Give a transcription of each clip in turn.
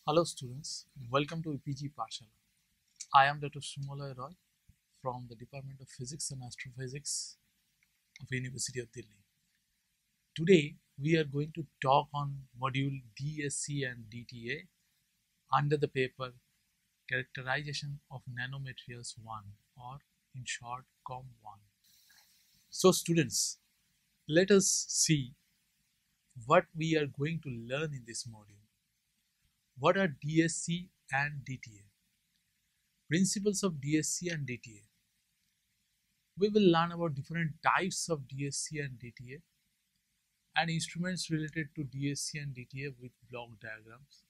Hello students, welcome to EPG Pashala. I am Dr. Sumola Roy from the Department of Physics and Astrophysics of University of Delhi. Today we are going to talk on module DSC and DTA under the paper Characterization of Nanomaterials 1 or in short COM1. So students, let us see what we are going to learn in this module. What are DSC and DTA? Principles of DSC and DTA. We will learn about different types of DSC and DTA and instruments related to DSC and DTA with block diagrams.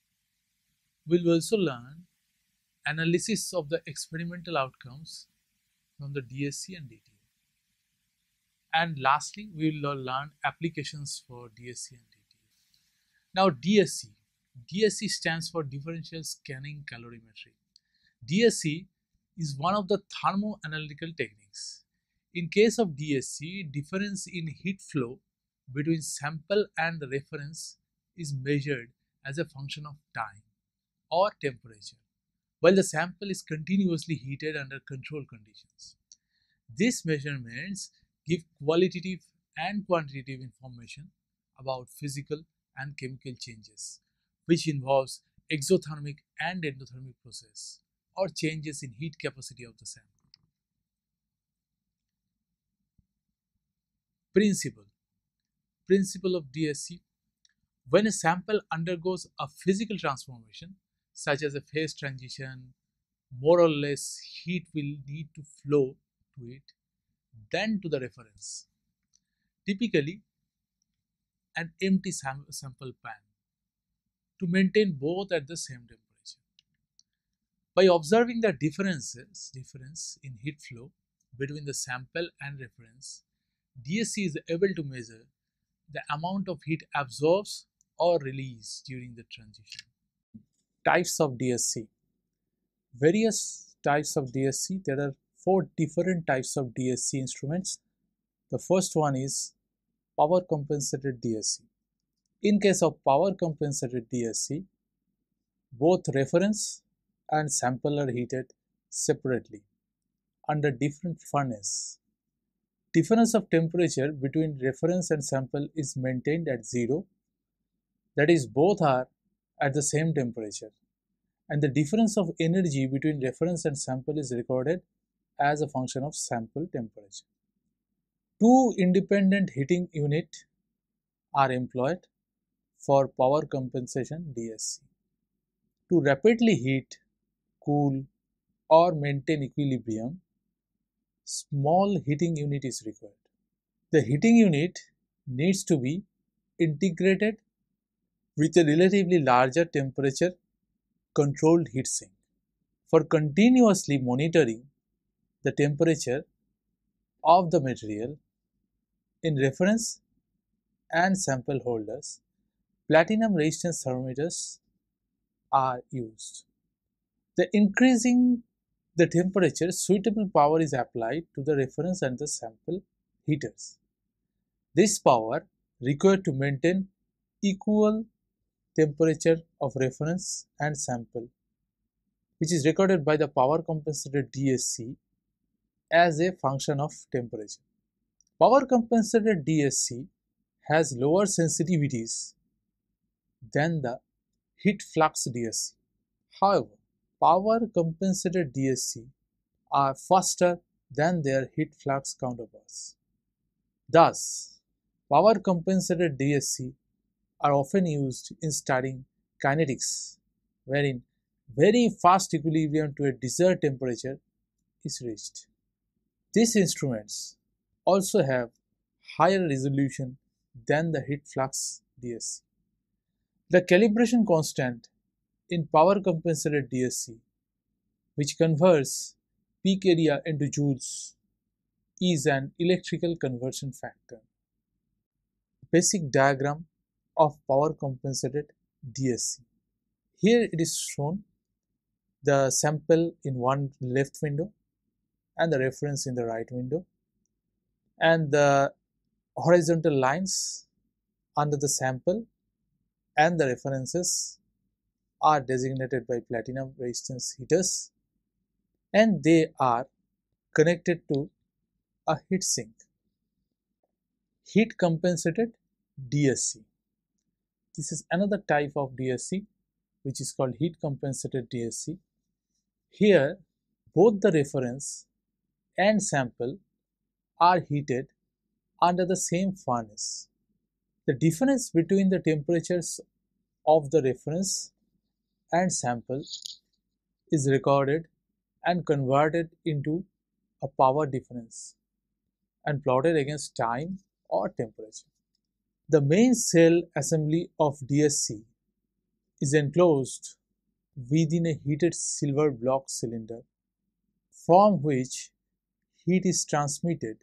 We will also learn analysis of the experimental outcomes from the DSC and DTA. And lastly, we will learn applications for DSC and DTA. Now DSC. DSC stands for Differential Scanning Calorimetry. DSC is one of the thermoanalytical techniques. In case of DSC, difference in heat flow between sample and the reference is measured as a function of time or temperature, while the sample is continuously heated under controlled conditions. These measurements give qualitative and quantitative information about physical and chemical changes, which involves exothermic and endothermic process or changes in heat capacity of the sample. Principle of DSC. When a sample undergoes a physical transformation, such as a phase transition, more or less heat will need to flow to it than to the reference. Typically, an empty sample pan to maintain both at the same temperature. By observing the difference in heat flow between the sample and reference, DSC is able to measure the amount of heat absorbed or released during the transition. Types of DSC. Various types of DSC. There are 4 different types of DSC instruments. The first one is power compensated DSC. In case of power compensated DSC, both reference and sample are heated separately under different furnace. Difference of temperature between reference and sample is maintained at 0, that is, both are at the same temperature, and the difference of energy between reference and sample is recorded as a function of sample temperature. 2 independent heating units are employed for power compensation DSC. To rapidly heat, cool, or maintain equilibrium, small heating unit is required. The heating unit needs to be integrated with a relatively larger temperature controlled heatsink for continuously monitoring the temperature of the material. In reference and sample holders, platinum resistance thermometers are used. The increasing the temperature, suitable power is applied to the reference and the sample heaters. This power required to maintain equal temperature of reference and sample, which is recorded by the power compensated DSC as a function of temperature. Power compensated DSC has lower sensitivities than the heat flux DSC. However, power compensated DSC are faster than their heat flux counterparts. Thus, power compensated DSC are often used in studying kinetics, wherein very fast equilibrium to a desired temperature is reached. These instruments also have higher resolution than the heat flux DSC. The calibration constant in power compensated DSC, which converts peak area into joules, is an electrical conversion factor. Basic diagram of power compensated DSC. Here it is shown the sample in one left window and the reference in the right window, and the horizontal lines under the sample and the references are designated by platinum resistance heaters, and they are connected to a heat sink. Heat compensated DSC. This is another type of DSC which is called heat compensated DSC. Here both the reference and sample are heated under the same furnace. The difference between the temperatures of the reference and sample is recorded and converted into a power difference and plotted against time or temperature. The main cell assembly of DSC is enclosed within a heated silver block cylinder from which heat is transmitted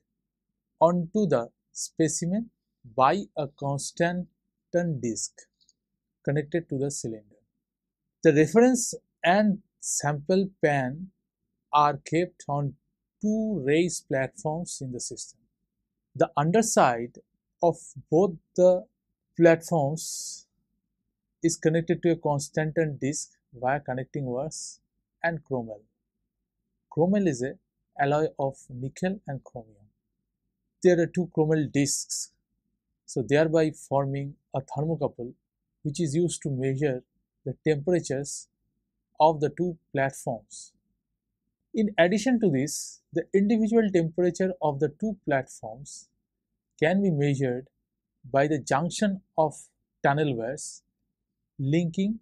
onto the specimen by a constant disk connected to the cylinder. The reference and sample pan are kept on two raised platforms in the system. The underside of both the platforms is connected to a constant disk via connecting wires and chromel. Chromel is an alloy of nickel and chromium. There are two chromel disks, so thereby forming a thermocouple which is used to measure the temperatures of the two platforms. In addition to this, the individual temperature of the two platforms can be measured by the junction of tunnel wires linking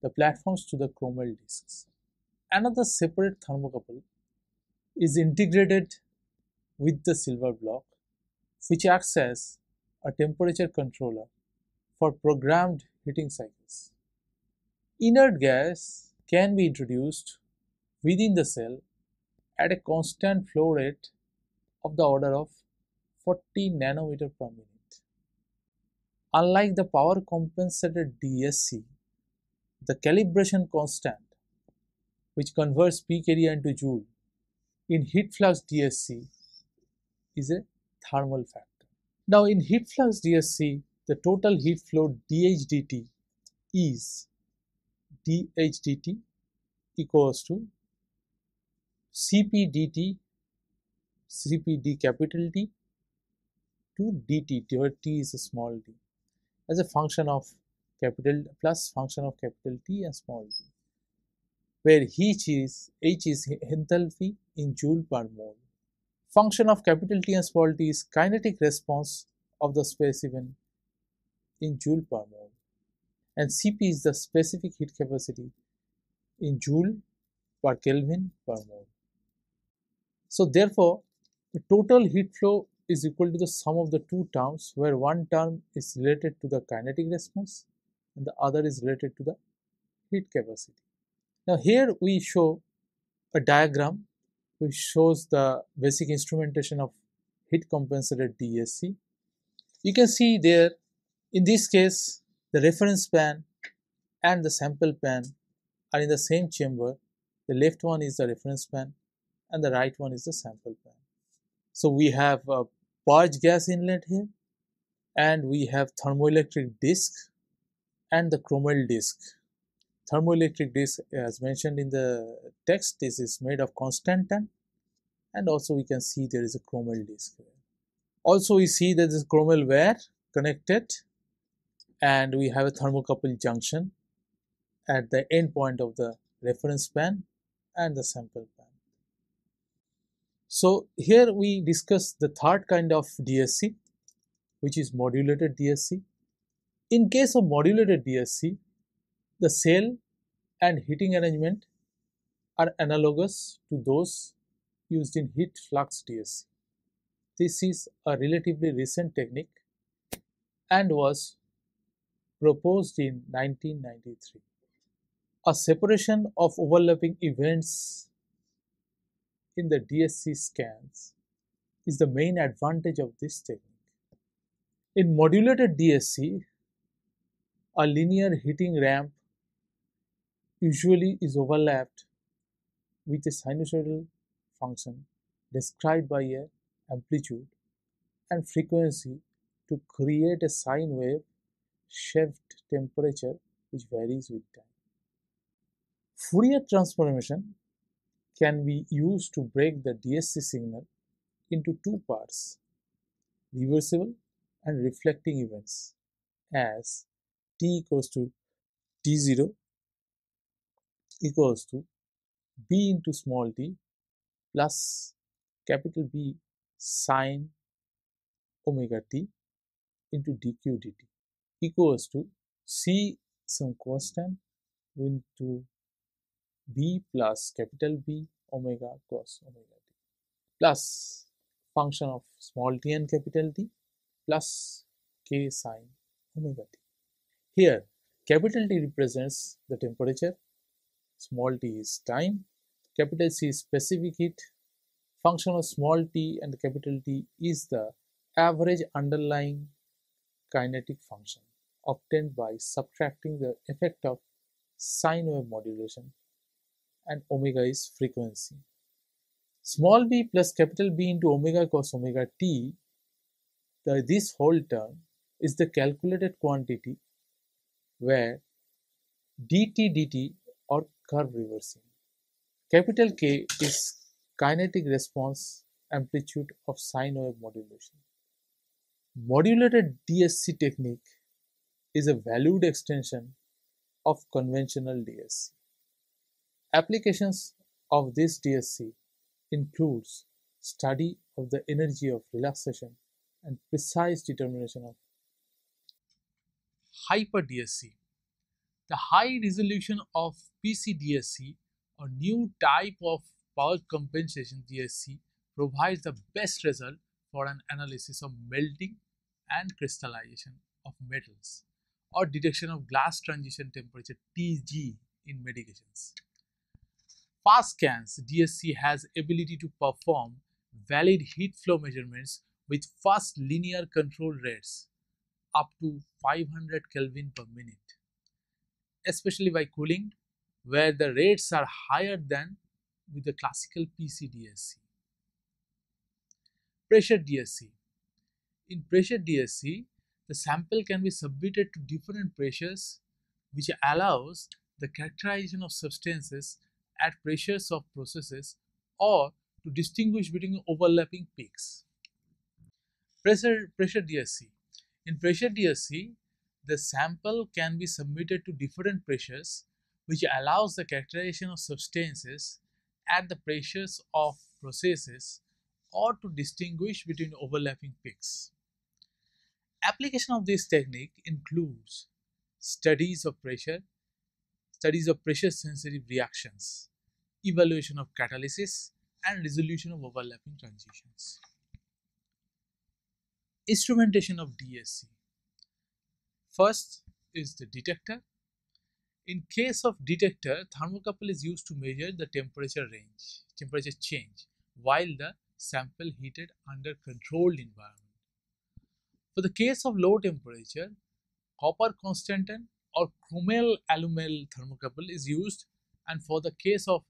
the platforms to the chromel disks. Another separate thermocouple is integrated with the silver block, which acts as a temperature controller for programmed heating cycles. Inert gas can be introduced within the cell at a constant flow rate of the order of 40 nanometer per minute. Unlike the power compensated DSC, the calibration constant, which converts peak area into joule, in heat flux DSC is a thermal factor. Now in heat flux DSC, the total heat flow dHdt is dHdt equals to CP d capital T to dt, where T is a small d, as a function of capital plus function of capital T and small d, where H is enthalpy in joule per mole. Function of capital T and small t is kinetic response of the specimen in joule per mole, and Cp is the specific heat capacity in joule per Kelvin per mole. So therefore, the total heat flow is equal to the sum of the two terms, where one term is related to the kinetic response and the other is related to the heat capacity. Now here we show a diagram which shows the basic instrumentation of heat compensated DSC. You can see there, in this case, the reference pan and the sample pan are in the same chamber. The left one is the reference pan and the right one is the sample pan. So we have a purge gas inlet here, and we have thermoelectric disc and the chromel disc. Thermoelectric disc, as mentioned in the text, this is made of constantan, and also we can see there is a chromel disc here. Also we see that this chromel wire connected, and we have a thermocouple junction at the end point of the reference pan and the sample pan. So here we discuss the third kind of DSC, which is modulated DSC. In case of modulated DSC, the cell and heating arrangement are analogous to those used in heat flux DSC. This is a relatively recent technique and was proposed in 1993. A separation of overlapping events in the DSC scans is the main advantage of this technique. In modulated DSC, a linear heating ramp usually is overlapped with a sinusoidal function described by a amplitude and frequency to create a sine wave shaped temperature which varies with time. Fourier transformation can be used to break the DSC signal into two parts, reversible and reflecting events, as t equals to t0 equals to b into small t plus capital B sine omega t into dq dt equals to c some constant into b plus capital B omega cos omega t plus function of small t and capital T plus k sine omega t. Here capital T represents the temperature, small t is time, capital C is specific heat, function of small t and capital T is the average underlying kinetic function obtained by subtracting the effect of sine wave modulation, and omega is frequency. Small b plus capital B into omega cos omega t, this whole term is the calculated quantity where dt dt or curve reversing. Capital K is kinetic response amplitude of sine wave modulation. Modulated DSC technique is a valued extension of conventional DSC. Applications of this DSC includes study of the energy of relaxation and precise determination of Hyper DSC. The high resolution of PC-DSC, a new type of power compensation DSC, provides the best result for an analysis of melting and crystallization of metals or detection of glass transition temperature TG in medications. Fast scans DSC has ability to perform valid heat flow measurements with fast linear control rates up to 500 Kelvin per minute, especially by cooling, where the rates are higher than with the classical PC-DSC. Pressure DSC. In pressure DSC, the sample can be submitted to different pressures, which allows the characterization of substances at pressures of processes or to distinguish between overlapping peaks. Pressure DSC. In pressure DSC, the sample can be submitted to different pressures, which allows the characterization of substances at the pressures of processes or to distinguish between overlapping peaks. Application of this technique includes studies of pressure sensitive reactions, evaluation of catalysis, and resolution of overlapping transitions. Instrumentation of DSC. First is the detector. In case of detector, thermocouple is used to measure the temperature change while the sample heated under controlled environment. For the case of low temperature, copper constantan or chromel alumel thermocouple is used, and for the case of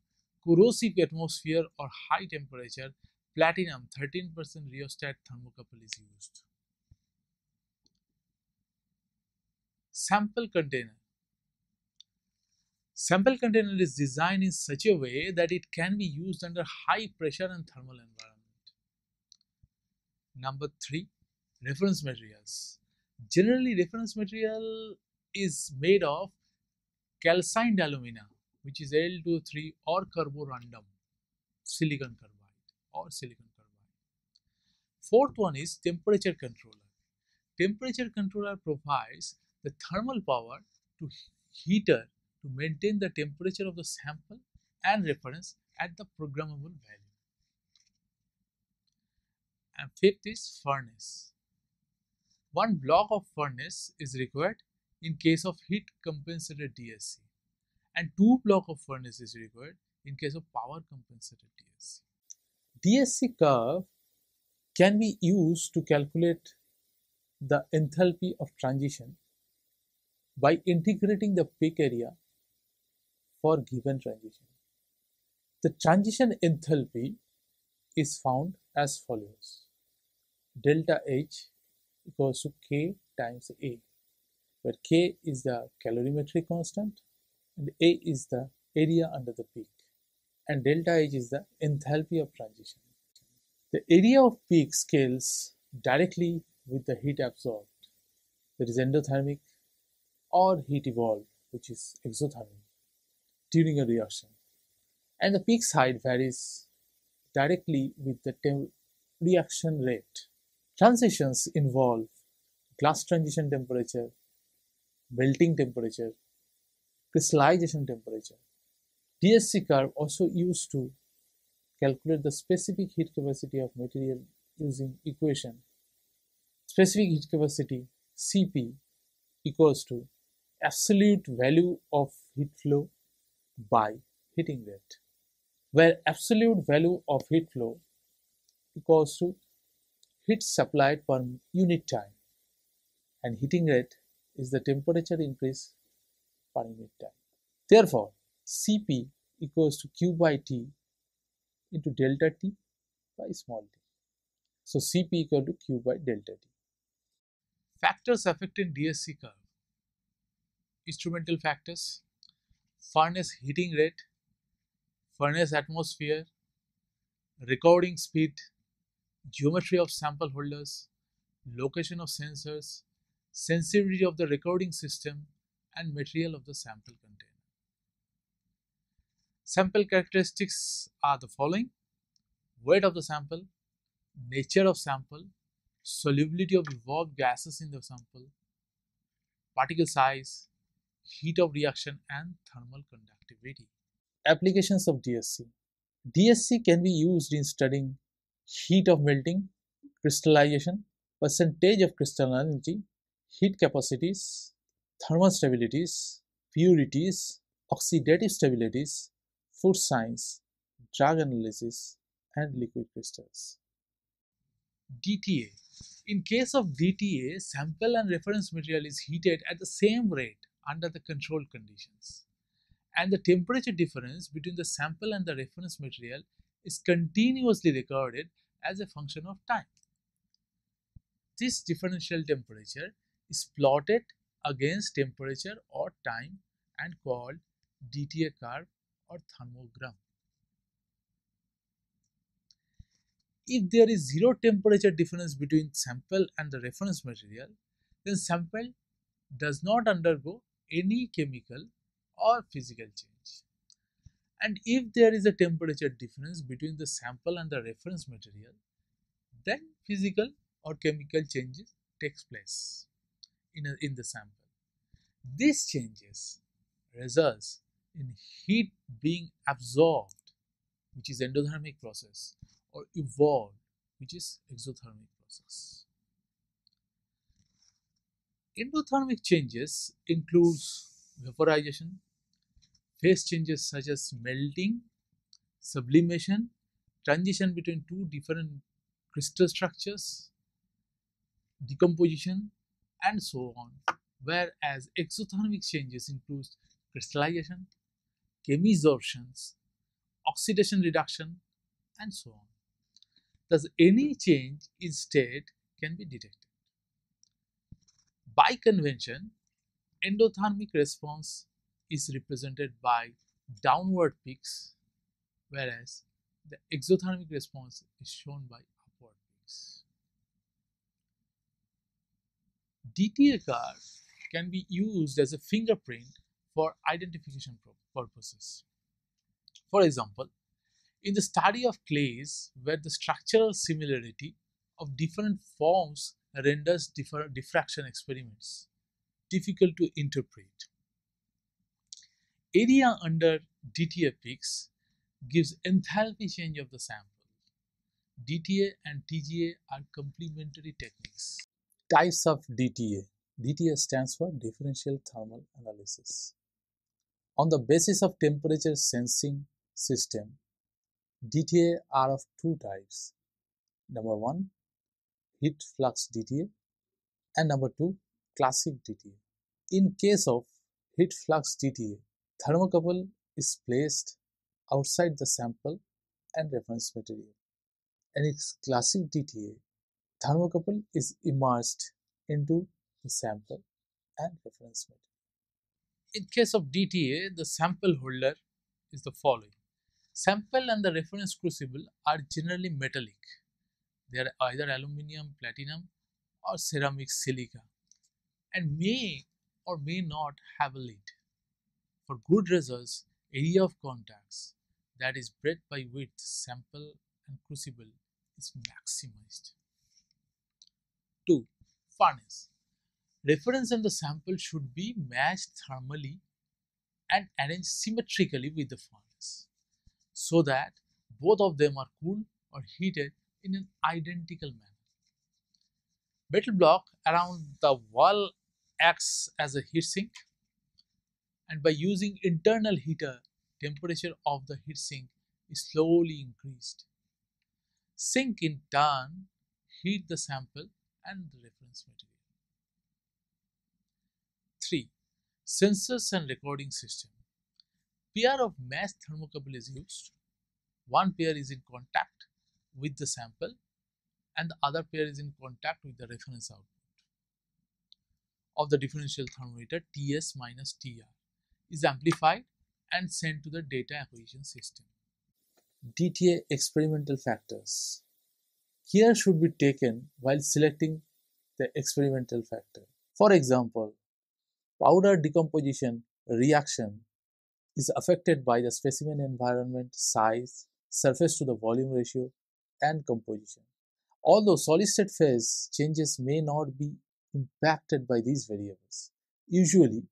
corrosive atmosphere or high temperature, platinum 13% rheostat thermocouple is used. Sample container. Sample container is designed in such a way that it can be used under high pressure and thermal environment. Number 3, reference materials. Generally, reference material is made of calcined alumina, which is Al2O3 or carborundum, silicon carbide or silicon carbide. Fourth one is temperature controller. Temperature controller provides the thermal power to heater to maintain the temperature of the sample and reference at the programmable value. And fifth is furnace. One block of furnace is required in case of heat compensated DSC, and 2 blocks of furnace is required in case of power compensated DSC. DSC curve can be used to calculate the enthalpy of transition by integrating the peak area for given transition. The transition enthalpy is found as follows: delta H equals to K times A, where K is the calorimetric constant and A is the area under the peak, and delta H is the enthalpy of transition. The area of peak scales directly with the heat absorbed, that is endothermic, or heat evolved, which is exothermic, during a reaction. And the peak's height varies directly with the reaction rate. Transitions involve glass transition temperature, melting temperature, crystallization temperature. DSC curve also used to calculate the specific heat capacity of material using equation. Specific heat capacity Cp equals to absolute value of heat flow by heating rate, where absolute value of heat flow equals to heat supplied per unit time, and heating rate is the temperature increase per unit time. Therefore, Cp equals to Q by T into delta T by small t. So Cp equal to Q by delta T. Factors affecting DSC curve: instrumental factors, furnace heating rate, furnace atmosphere, recording speed, geometry of sample holders, location of sensors, sensitivity of the recording system, and material of the sample container. Sample characteristics are the following: weight of the sample, nature of sample, solubility of evolved gases in the sample, particle size, heat of reaction, and thermal conductivity. Applications of DSC. DSC can be used in studying heat of melting, crystallization, percentage of crystallinity, heat capacities, thermal stabilities, purities, oxidative stabilities, food science, drug analysis, and liquid crystals. DTA. In case of DTA, sample and reference material is heated at the same rate under the controlled conditions, and the temperature difference between the sample and the reference material is continuously recorded as a function of time. This differential temperature is plotted against temperature or time and called DTA curve or thermogram. If there is zero temperature difference between sample and the reference material, then sample does not undergo any chemical or physical change. And if there is a temperature difference between the sample and the reference material, then physical or chemical changes takes place in the sample. These changes results in heat being absorbed, which is endothermic process, or evolved, which is exothermic process. Endothermic changes includes vaporization, phase changes such as melting, sublimation, transition between two different crystal structures, decomposition, and so on, whereas exothermic changes include crystallization, chemisorptions, oxidation reduction, and so on. Thus, any change in state can be detected. By convention, endothermic response is represented by downward peaks, whereas the exothermic response is shown by upward peaks. DTA curve can be used as a fingerprint for identification purposes. For example, in the study of clays where the structural similarity of different forms renders diffraction experiments difficult to interpret, area under DTA peaks gives enthalpy change of the sample. DTA and TGA are complementary techniques. Types of DTA. DTA stands for Differential Thermal Analysis. On the basis of temperature sensing system, DTA are of two types. Number one, heat flux DTA, and number two, classic DTA. In case of heat flux DTA, thermocouple is placed outside the sample and reference material. And in classic DTA, thermocouple is immersed into the sample and reference material. In case of DTA, the sample holder is the following. Sample and the reference crucible are generally metallic. They are either aluminum, platinum or ceramic silica and may or may not have a lid. For good results, area of contacts, that is breadth by width, sample and crucible, is maximized. 2. Furnace. Reference and the sample should be matched thermally and arranged symmetrically with the furnace so that both of them are cooled or heated in an identical manner. Metal block around the wall acts as a heatsink, and by using internal heater, temperature of the heatsink is slowly increased. Sink in turn heat the sample and the reference material. 3. Sensors and recording system. Pair of matched thermocouple is used. One pair is in contact with the sample and the other pair is in contact with the reference output of the differential thermometer TS minus TR is amplified and sent to the data acquisition system. DTA Experimental Factors. Care should be taken while selecting the experimental factor. For example, powder decomposition reaction is affected by the specimen environment, size, surface to the volume ratio, and composition. Although solid-state phase changes may not be impacted by these variables. Usually,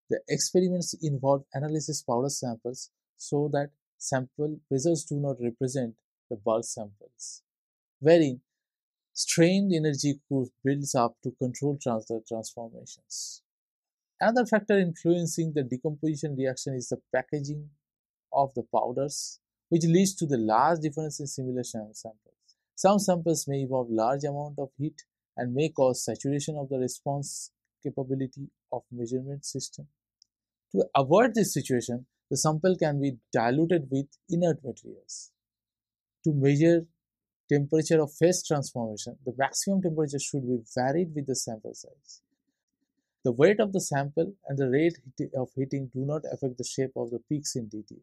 the experiments involve analysis powder samples so that sample results do not represent the bulk samples, wherein strained energy builds up to control transformations. Another factor influencing the decomposition reaction is the packaging of the powders, which leads to the large difference in similar samples. Some samples may involve large amount of heat and may cause saturation of the response capability of measurement system. To avoid this situation, the sample can be diluted with inert materials. To measure temperature of phase transformation, the maximum temperature should be varied with the sample size. The weight of the sample and the rate of heating do not affect the shape of the peaks in DTA.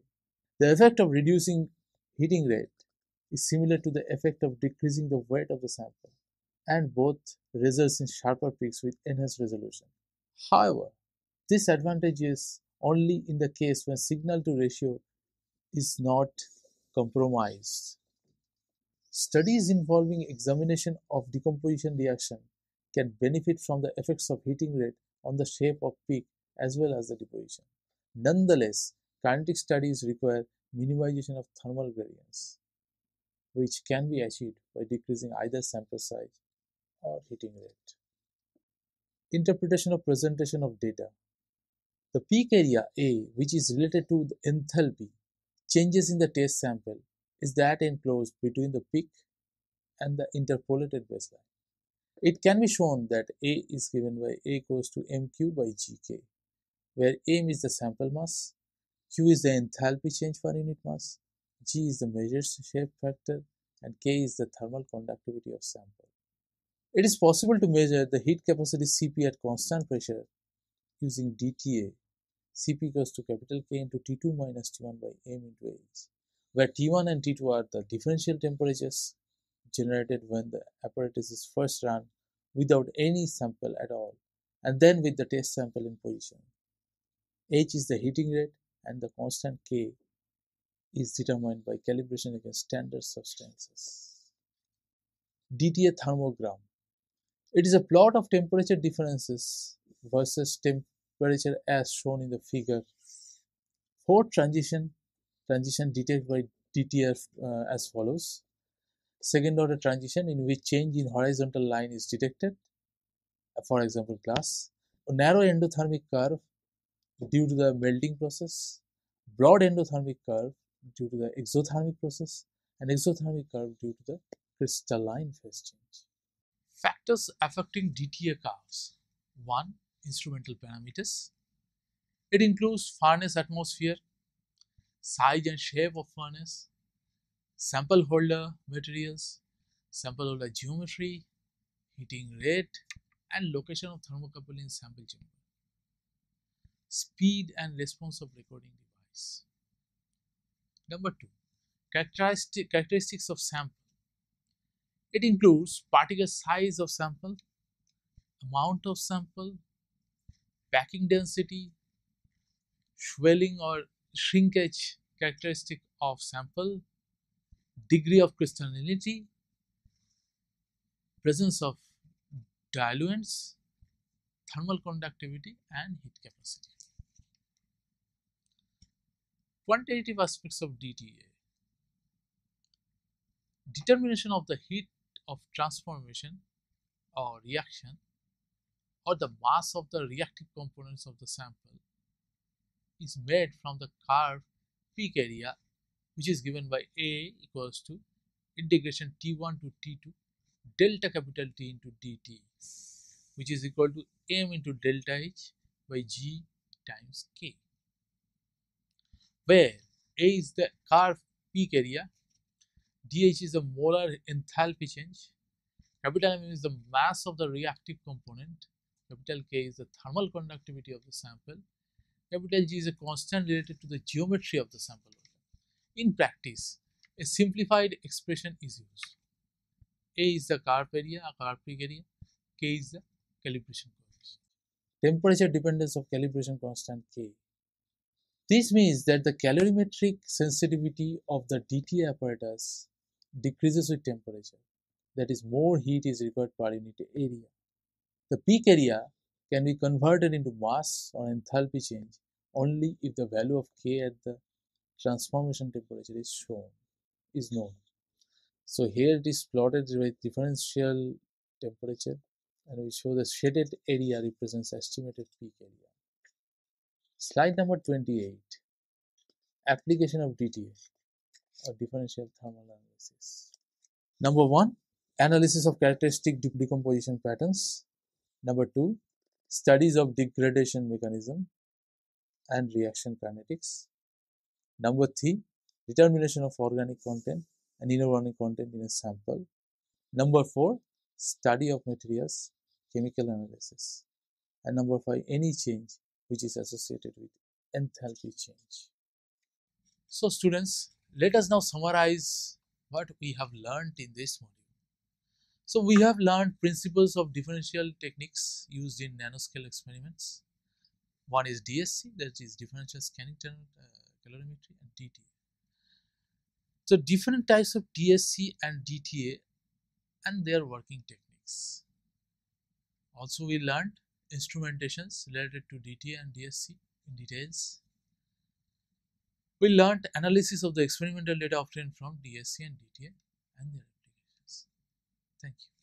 The effect of reducing heating rate is similar to the effect of decreasing the weight of the sample, and both results in sharper peaks with enhanced resolution. However, this advantage is only in the case when signal to ratio is not compromised. Studies involving examination of decomposition reaction can benefit from the effects of heating rate on the shape of peak as well as the deposition. Nonetheless, kinetic studies require minimization of thermal gradients, which can be achieved by decreasing either sample size or heating rate. Interpretation of presentation of data. The peak area A, which is related to the enthalpy changes in the test sample, is that enclosed between the peak and the interpolated baseline. It can be shown that A is given by A equals to mq by gk, where m is the sample mass, q is the enthalpy change per unit mass, g is the measured shape factor, and k is the thermal conductivity of sample. It is possible to measure the heat capacity Cp at constant pressure using DTA. Cp equals to capital K into T2 minus T1 by m into H, where T1 and T2 are the differential temperatures generated when the apparatus is first run without any sample at all, and then with the test sample in position. H is the heating rate, and the constant K is determined by calibration against standard substances. DTA Thermogram. It is a plot of temperature differences versus temperature as shown in the figure. Fourth transition detected by DTF as follows. Second order transition in which change in horizontal line is detected, for example glass. A narrow endothermic curve due to the melting process, broad endothermic curve due to the exothermic process, and exothermic curve due to the crystalline phase change. Factors affecting DTA curves. 1. Instrumental parameters. It includes furnace atmosphere, size and shape of furnace, sample holder materials, sample holder geometry, heating rate, and location of thermocouple in sample chamber. Speed and response of recording device. Number 2, characteristics of sample. It includes particle size of sample, amount of sample, packing density, swelling or shrinkage characteristic of sample, degree of crystallinity, presence of diluents, thermal conductivity and heat capacity. Quantitative aspects of DTA. Determination of the heat of transformation or reaction or the mass of the reactive components of the sample is made from the curve peak area, which is given by A equals to integration T1 to T2 delta capital T into dt, which is equal to m into delta H by G times K, where A is the curve peak area, dH is the molar enthalpy change, capital M is the mass of the reactive component, capital K is the thermal conductivity of the sample, capital G is a constant related to the geometry of the sample. In practice, a simplified expression is used. A is the curve area, curve peak area, K is the calibration coefficient. Temperature dependence of calibration constant K. This means that the calorimetric sensitivity of the DTA apparatus decreases with temperature. That is, more heat is required per unit area. The peak area can be converted into mass or enthalpy change only if the value of K at the transformation temperature is known. So here it is plotted with differential temperature, and we show the shaded area represents estimated peak area. Slide number 28. Application of DTA or differential thermal analysis. Number 1, analysis of characteristic decomposition patterns. Number 2, studies of degradation mechanism and reaction kinetics. Number 3, determination of organic content and inorganic content in a sample. Number 4, study of materials, chemical analysis. And number 5, any change which is associated with enthalpy change. So students, let us now summarize what we have learned in this module. So we have learned principles of differential techniques used in nanoscale experiments. One is DSC, that is differential scanning calorimetry, and DTA. So different types of DSC and DTA and their working techniques. Also we learned instrumentations related to DTA and DSC in details. We learned analysis of the experimental data obtained from DSC and DTA and their applications. Thank you.